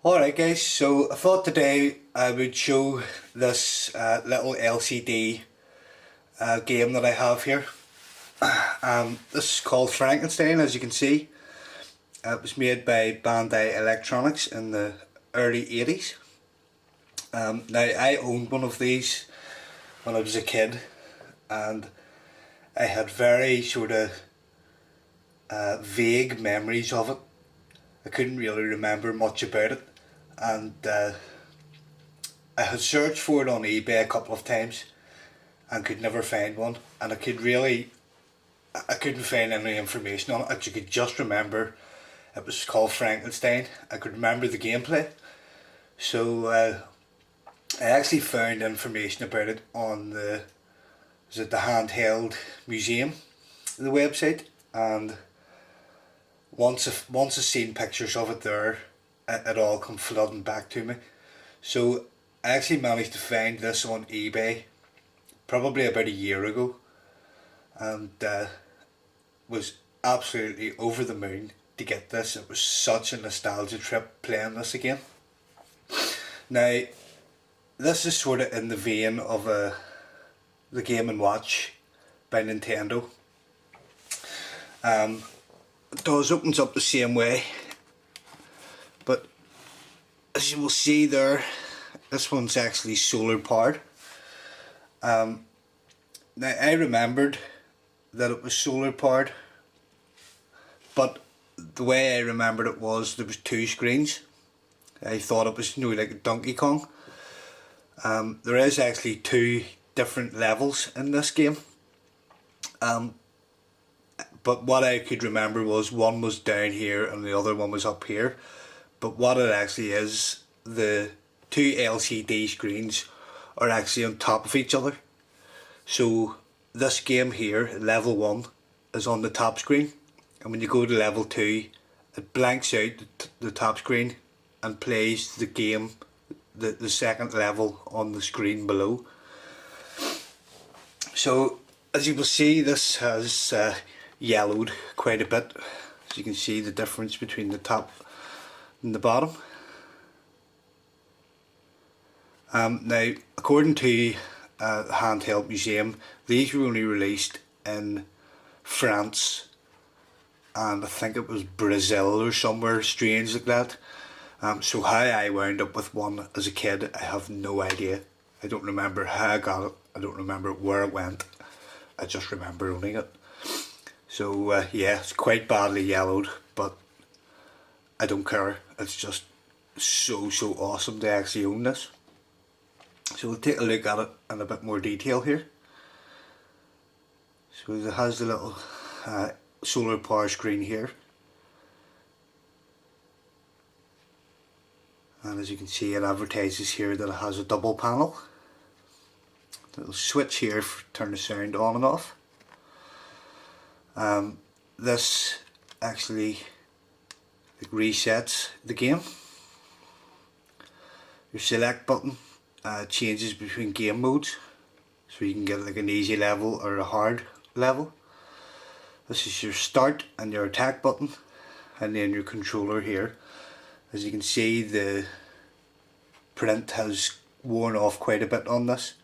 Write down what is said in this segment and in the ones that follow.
Alright guys, so I thought today I would show this little LCD game that I have here. This is called Frankenstein, as you can see. It was made by Bandai Electronics in the early 80s. Now I owned one of these when I was a kid, and I had very sort of vague memories of it. I couldn't really remember much about it, and I had searched for it on eBay a couple of times and could never find one, and I couldn't find any information on it. I could just remember it was called Frankenstein. I could remember the gameplay, so I actually found information about it on the Handheld Museum, the website, and once I seen pictures of it there, it all come flooding back to me. So I actually managed to find this on eBay probably about a year ago, and was absolutely over the moon to get this. It was such a nostalgia trip playing this again. Now this is sort of in the vein of the Game & Watch by Nintendo. It does opens up the same way, but as you will see there, this one's actually solar powered. Now I remembered that it was solar powered, but the way I remembered it was there was two screens. I thought it was, like Donkey Kong. There is actually two different levels in this game. But what I could remember was one was down here and the other one was up here. But what it actually is, the two LCD screens are actually on top of each other. So this game here, level 1, is on the top screen, and when you go to level 2, it blanks out the top screen and plays the game, the second level on the screen below. So as you will see, this has yellowed quite a bit. As you can see the difference between the top and the bottom. Now according to the Handheld Museum, these were only released in France and I think it was Brazil or somewhere strange like that. So how I wound up with one as a kid, I have no idea. I don't remember how I got it, I don't remember where it went, I just remember owning it. So yeah, it's quite badly yellowed, but I don't care. It's just so awesome to actually own this. So we'll take a look at it in a bit more detail here. So it has the little solar power screen here, and as you can see, it advertises here that it has a double panel. Little switch here for turn the sound on and off. This actually resets the game. Your select button changes between game modes, so you can get like an easy level or a hard level. This is your start and your attack button, and then your controller here. As you can see, the print has worn off quite a bit on this.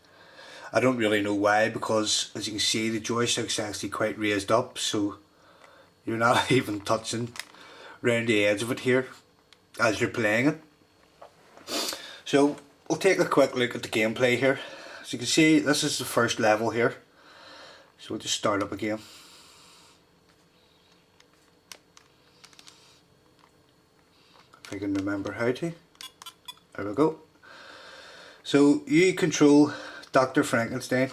I don't really know why, because as you can see, the joystick's actually quite raised up, so you're not even touching around the edge of it here as you're playing it. So we'll take a quick look at the gameplay here. As you can see, this is the first level here, so we'll just start up again. If I can remember how to. There we go. So you control Dr. Frankenstein,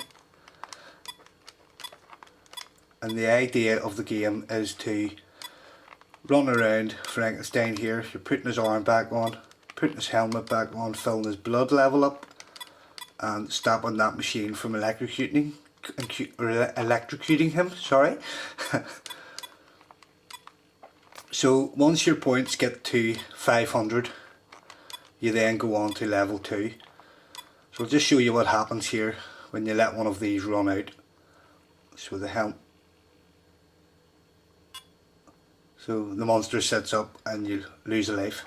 and the idea of the game is to run around Frankenstein here. You're putting his arm back on, putting his helmet back on, filling his blood level up, and stopping that machine from electrocuting him, sorry. So once your points get to 500, you then go on to level 2. So I'll just show you what happens here when you let one of these run out. So the monster sits up and you lose a life.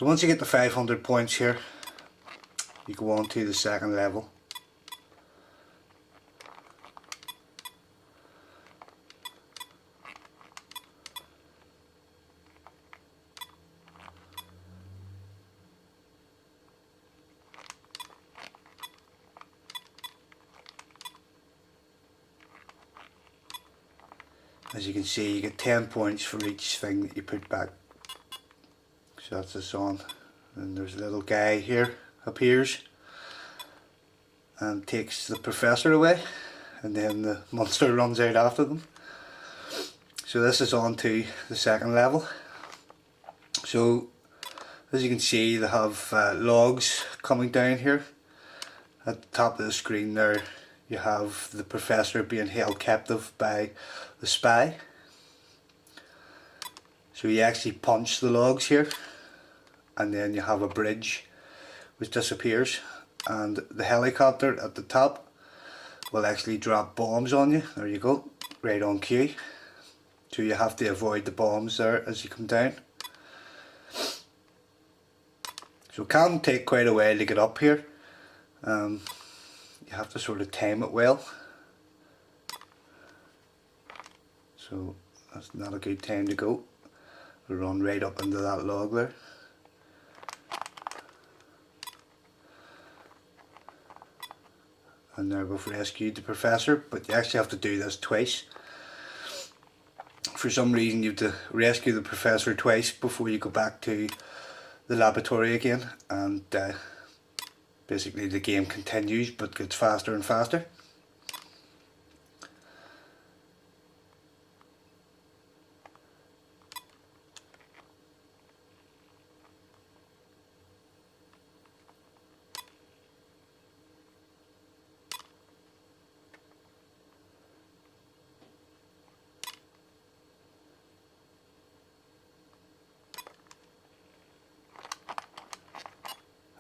So once you get the 500 points here, you go on to the second level. As you can see, you get 10 points for each thing that you put back. So that's this on. And there's a little guy here appears and takes the professor away, and then the monster runs out after them. So this is on to the second level. So as you can see, they have logs coming down here. At the top of the screen there, you have the professor being held captive by the spy. So you actually punch the logs here, and then you have a bridge which disappears, and the helicopter at the top will actually drop bombs on you. There you go, right on cue. So you have to avoid the bombs there as you come down. So it can take quite a while to get up here. You have to sort of time it well. So that's not a good time to go. We'll run right up into that log there. And there we've rescued the professor, but you actually have to do this twice. For some reason you have to rescue the professor twice before you go back to the laboratory again, and basically the game continues but gets faster and faster.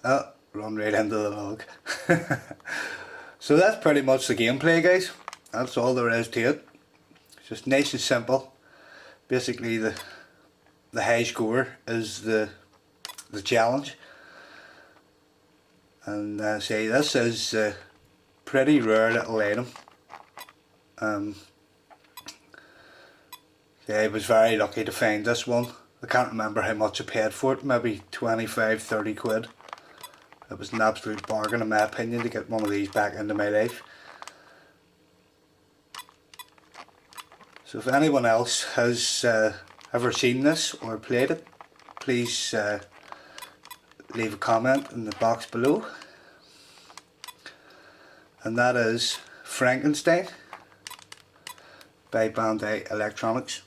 Oh, run right into the log. So that's pretty much the gameplay, guys. That's all there is to it. It's just nice and simple. Basically the high score is the challenge. And say this is a pretty rare little item. I was very lucky to find this one. I can't remember how much I paid for it, maybe 25-30 quid. It was an absolute bargain in my opinion to get one of these back into my life. So if anyone else has ever seen this or played it, please leave a comment in the box below. And that is Frankenstein by Bandai Electronics.